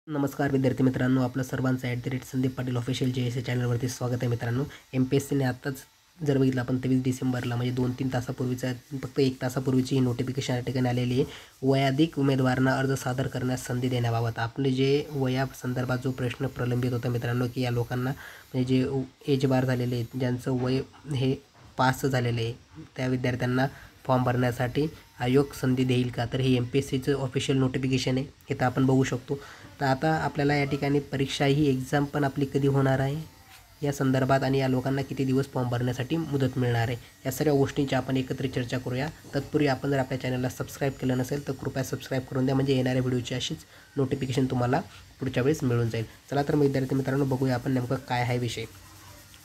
नमस्कार विद्यार्थी मित्रांनो, आपलं सर्वांचं संदीप पाटील ऑफिशियल जे एस ए चॅनलवरती स्वागत आहे मित्रांनो. MPSCने आत्ताच जर बघितलं आपण 23 डिसेंबरला म्हणजे 2-3 तासापूर्वीचा फक्त 1 तासापूर्वीची ही नोटिफिकेशन या ठिकाणी आलेली आहे. वयाधिक उमेदवारांना अर्ज सादर करण्यास संधी देण्याबाबत आपले जे वया संदर्भात जो प्रश्न प्रलंबित होता मित्रांनो, की या लोकांना म्हणजे जे एज बार झालेले आहेत, ज्यांचं वय हे पास झालेलं आहे, त्या विद्यार्थ्यांना फॉर्म भरण्यासाठी आयोग संधी देईल का? तर ही MPSCचं ऑफिशियल नोटिफिकेशन आहे, इथं आपण बघू शकतो. तर आता आपल्याला या ठिकाणी परीक्षा ही एक्झाम पण आपली कधी होणार आहे या संदर्भात आणि या लोकांना किती दिवस फॉर्म भरण्यासाठी मुदत मिळणार आहे, या सर्व गोष्टींची आपण एकत्रित चर्चा करूया. तत्पूर्वी आपण जर आपल्या चॅनलला सबस्क्राईब केलं नसेल तर कृपया सबस्क्राईब करून द्या, म्हणजे येणाऱ्या व्हिडिओची अशीच नोटिफिकेशन तुम्हाला पुढच्या वेळेस मिळून जाईल. चला तर विद्यार्थी मित्रांनो, बघूया आपण नेमकं काय आहे विषय.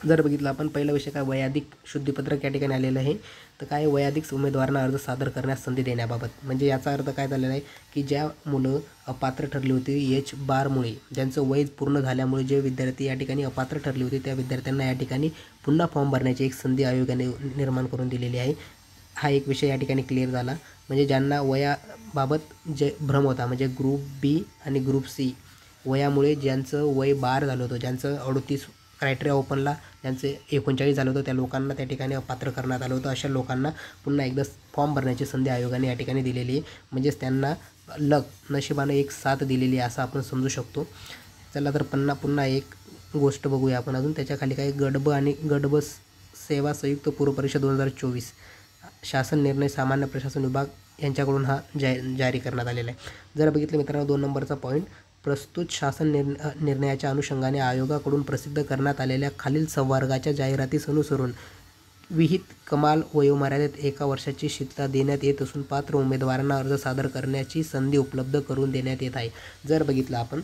जर बघितलं आपण पहिला विषय काय, वयाधिक शुद्धीपत्रक या ठिकाणी आलेलं आहे. तर काय, वयाधिक उमेदवारांना अर्ज सादर करण्यास संधी देण्याबाबत, म्हणजे याचा अर्थ काय झालेला आहे की ज्या मुलं अपात्र ठरली होती एच बारमुळे, ज्यांचं वय पूर्ण झाल्यामुळे जे विद्यार्थी या ठिकाणी अपात्र ठरले होते त्या विद्यार्थ्यांना या ठिकाणी पुन्हा फॉर्म भरण्याची एक संधी आयोगाने निर्माण करून दिलेली आहे. हा एक विषय या ठिकाणी क्लिअर झाला. म्हणजे ज्यांना वयाबाबत जे भ्रम होता, म्हणजे ग्रुप बी आणि ग्रुप सी वयामुळे ज्यांचं वय 12 झालं होतं, ज्यांचं 38 क्रायटेरिया ओपनला ज्यांचे 39 झालं होतं, त्या लोकांना त्या ठिकाणी अपात्र करण्यात आलं होतं. अशा लोकांना पुन्हा एकदा फॉर्म भरण्याची संधी आयोगाने या ठिकाणी दिलेली आहे. म्हणजेच त्यांना नशिबानं एक साथ दिलेली आहे असं आपण समजू शकतो. चला तर पुन्हा एक गोष्ट बघूया आपण अजून. त्याच्याखाली काही गट ब सेवा संयुक्त पूर्व परीक्षा 2024 शासन निर्णय सामान्य प्रशासन विभाग यांच्याकडून हा जारी करण्यात आलेला आहे. जर बघितलं मित्रांनो, 2 नंबरचा पॉईंट, प्रस्तुत शासन निर्णयाच्या अनुषंगाने आयोगाकडून प्रसिद्ध करण्यात आलेल्या खालील संवर्गाच्या जाहिरातीस अनुसरून विहित कमाल वयोमर्यादेत 1 वर्षाची शिथिलता देण्यात येत असून पात्र उमेदवारांना अर्ज सादर करण्याची संधी उपलब्ध करून देण्यात येत आहे. जर बघितलं आपण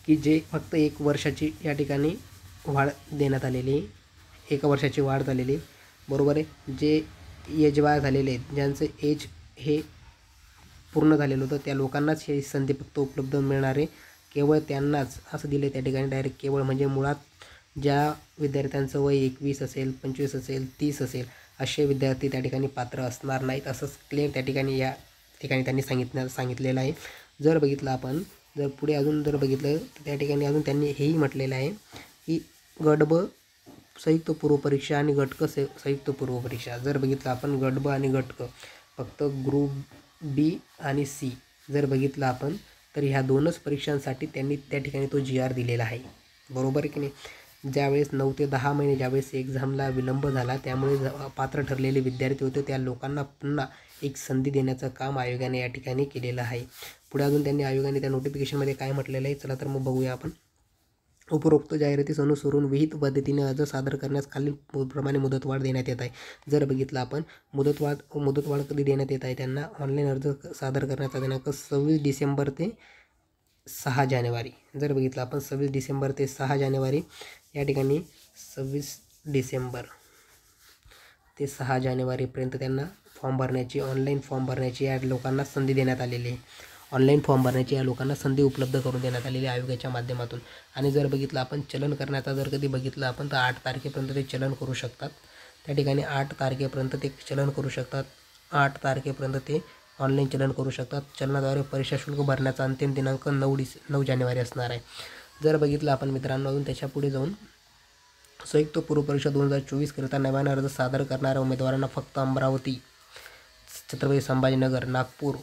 की जे फक्त 1 वर्षाची या ठिकाणी वाढ देण्यात आलेली आहे, 1 वर्षाची वाढ झालेली, बरोबर आहे. जे एजबार झालेले आहेत, ज्यांचं एज हे पूर्ण झालेलं होतं, त्या लोकांनाच ही संधी फक्त उपलब्ध मिळणार आहे, केवळ त्यांनाच असं दिलं आहे त्या ठिकाणी डायरेक्ट. केवळ म्हणजे मुळात ज्या विद्यार्थ्यांचं वय 21 असेल, 25 असेल, 30 असेल, असे विद्यार्थी त्या ठिकाणी पात्र असणार नाहीत, असंच क्लिअर त्या ठिकाणी या ठिकाणी त्यांनी सांगितलेलं आहे. जर बघितलं आपण, जर पुढे अजून जर बघितलं तर त्या ठिकाणी अजून त्यांनी हेही म्हटलेलं आहे की गट ब संयुक्त पूर्व परीक्षा आणि गट क संयुक्त पूर्व परीक्षा. जर बघितलं आपण गट ब आणि गट क, फक्त ग्रुप बी आणि सी जर बघितलं आपण तर ह्या 2च परीक्षांसाठी त्यांनी त्या ठिकाणी तो GR दिलेला आहे, बरोबर आहे की नाही. ज्यावेळेस 9 ते 10 महिने ज्यावेळेस एक्झामला विलंब झाला, त्यामुळे पात्र ठरलेले विद्यार्थी होते त्या लोकांना पुन्हा एक संधी देण्याचं काम आयोगाने या ठिकाणी केलेलं आहे. पुढे अजून त्यांनी आयोगाने त्या नोटिफिकेशनमध्ये काय म्हटलेलं आहे, चला तर मग बघूया आपण. उपरोक्त जाहिरातीस अनुसरून विहित पद्धतीने अर्ज सादर करण्यास खालील प्रमाणे मुदतवाढ देण्यात येत आहे. जर बघितलं आपण, मुदतवाढ कधी देण्यात येत आहे त्यांना, ऑनलाईन अर्ज सादर करण्याचा दिनांक 26 डिसेंबर ते 6 जानेवारी. जर बघितलं आपण 26 डिसेंबर ते 6 जानेवारी या ठिकाणी 26 डिसेंबर ते 6 जानेवारीपर्यंत त्यांना फॉर्म भरण्याची, ऑनलाईन फॉर्म भरण्याची या लोकांना संधी देण्यात आलेली आहे. ऑनलाईन फॉर्म भरण्याची या लोकांना संधी उपलब्ध करून देण्यात आलेली आहे आयोगाच्या माध्यमातून. आणि जर बघितलं आपण चलन करण्याचा, जर कधी बघितलं आपण तर 8 तारखेपर्यंत ते चलन करू शकतात. त्या ठिकाणी 8 तारखेपर्यंत ते चलन करू शकतात. 8 तारखेपर्यंत ते ऑनलाईन चलन करू शकतात. चलनाद्वारे परीक्षा शुल्क भरण्याचा अंतिम दिनांक 9 जानेवारी असणार आहे. जर बघितलं आपण मित्रांनो अजून त्याच्या पुढे जाऊन, संयुक्त पूर्व परीक्षा 2024 करिता नव्याने अर्ज सादर करणाऱ्या उमेदवारांना फक्त अमरावती, छत्रपती संभाजीनगर, नागपूर,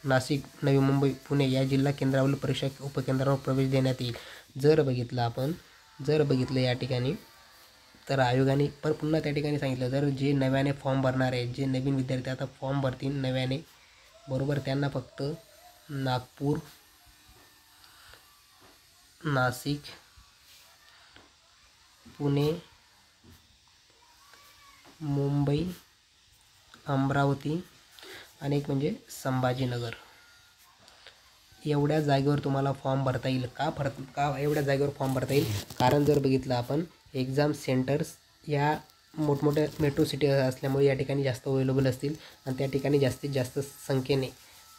नाशिक, नवी मुंबई, पुणे या जिल्हा केंद्रावरील परीक्षा उपकेंद्रावर प्रवेश देण्यात येईल. जर बघितलं या ठिकाणी तर आयोगाने पण पुन्हा त्या ठिकाणी सांगितलं, जर जे नव्याने फॉर्म भरणार आहे, जे नवीन विद्यार्थी आता फॉर्म भरतील नव्याने, बरोबर, त्यांना फक्त नागपूर, नाशिक, पुणे, मुंबई, अमरावती आणि एक म्हणजे संभाजीनगर, एवढ्या जागेवर तुम्हाला फॉर्म भरता येईल. का एवढ्या जागेवर फॉर्म भरता येईल? कारण जर बघितलं आपण, एक्झाम सेंटर्स या मोठमोठ्या मेट्रो सिटी असल्यामुळे या ठिकाणी जास्त अवेलेबल असतील आणि त्या ठिकाणी जास्तीत जास्त संख्येने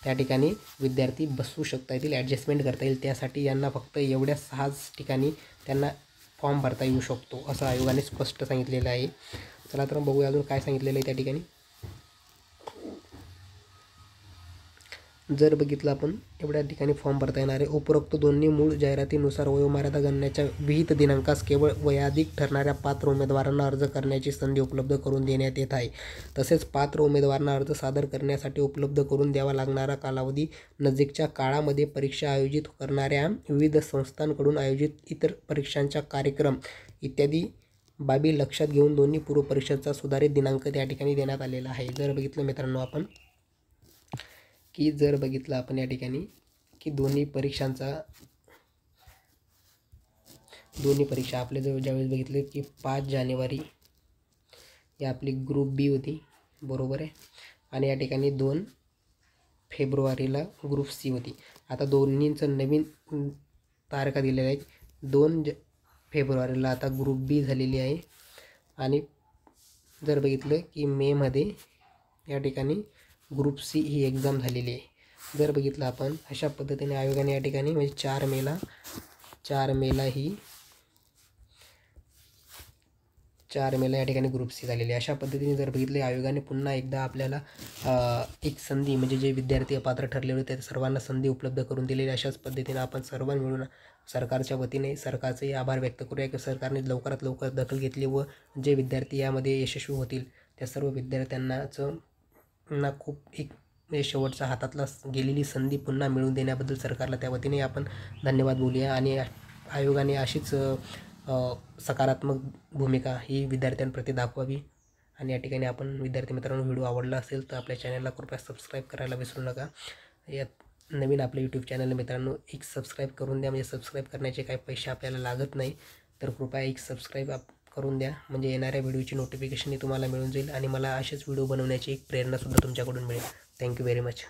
त्या ठिकाणी विद्यार्थी बसू शकता येतील, ॲडजस्टमेंट करता येईल. त्यासाठी यांना फक्त एवढ्या 6 ठिकाणी त्यांना फॉर्म भरता येऊ शकतो असं आयोगाने स्पष्ट सांगितलेलं आहे. चला तर बघूया अजून काय सांगितलेलं आहे त्या ठिकाणी. जर बघितलं आपण एवढ्या ठिकाणी फॉर्म भरता येणार आहे. उपरोक्त दोन्ही मूळ जाहिरातीनुसार वयोमर्यादा गणनेच्या विहित दिनांकास केवळ वयाधिक ठरणाऱ्या पात्र उमेदवारांना अर्ज करण्याची संधी उपलब्ध करून देण्यात येत आहे. तसेच पात्र उमेदवारांना अर्ज सादर करण्यासाठी उपलब्ध करून द्यावा लागणारा कालावधी नजीकच्या काळामध्ये परीक्षा आयोजित करणाऱ्या विविध संस्थांकडून आयोजित इतर परीक्षांच्या कार्यक्रम इत्यादी बाबी लक्षात घेऊन दोन्ही पूर्व परीक्षेचा सुधारित दिनांक त्या ठिकाणी देण्यात आलेला आहे. जर बघितलं मित्रांनो आपण जर बघितलं आपण या ठिकाणी की दोन्ही परीक्षा आपल्याजवळ ज्यावेळेस बघितलं की 5 जानेवारी ही आपली ग्रुप बी होती, बरोबर आहे, आणि या ठिकाणी 2 फेब्रुवारीला ग्रुप सी होती. आता दोन्हींचं नवीन तारखा दिलेल्या आहेत. 2 फेब्रुवारीला आता ग्रुप बी झालेली आहे आणि जर बघितलं की मेमध्ये या ठिकाणी ग्रुप सी ही एक्झाम झालेली आहे. जर बघितलं आपण अशा पद्धतीने आयोगाने या ठिकाणी म्हणजे 4 मेला या ठिकाणी ग्रुप सी झालेली आहे. अशा पद्धतीने जर बघितले आयोगाने पुन्हा एकदा आपल्याला एक संधी म्हणजे जे विद्यार्थी अपात्र ठरले होते त्या सर्वांना संधी उपलब्ध करून दिलेली. अशाच पद्धतीने आपण सर्व मिळून सरकारच्या वतीने सरकारचे आभार व्यक्त करूया की सरकारने लवकरात लवकर दखल घेतली व जे विद्यार्थी यामध्ये यशस्वी होतील त्या सर्व विद्यार्थ्यांनाच खूप एक शेवटच्या हातातला गेलेली संधी पुन्हा मिळवून देण्याबद्दल सरकारला त्या वतीने आपण धन्यवाद बोलूया. आणि आयोगाने अशीच सकारात्मक भूमिका ही विद्यार्थ्यांप्रती दाखवावी. आणि या ठिकाणी आपण विद्यार्थी मित्रांनो व्हिडिओ आवडला असेल तर आपल्या चॅनलला कृपया सबस्क्राईब करायला विसरू नका. यात नवीन आपलं यूट्यूब चॅनल मित्रांनो एक सबस्क्राईब करून द्या. म्हणजे सबस्क्राईब करण्याचे काही पैसे आपल्याला लागत नाही, तर कृपया एक सबस्क्राईब करून द्या म्हणजे येणाऱ्या व्हिडिओची नोटिफिकेशन तुम्हाला मिळून जाईल आणि मला असेच व्हिडिओ बनवण्याची एक प्रेरणासुद्धा तुमच्याकडून मिळेल. Thank you very much.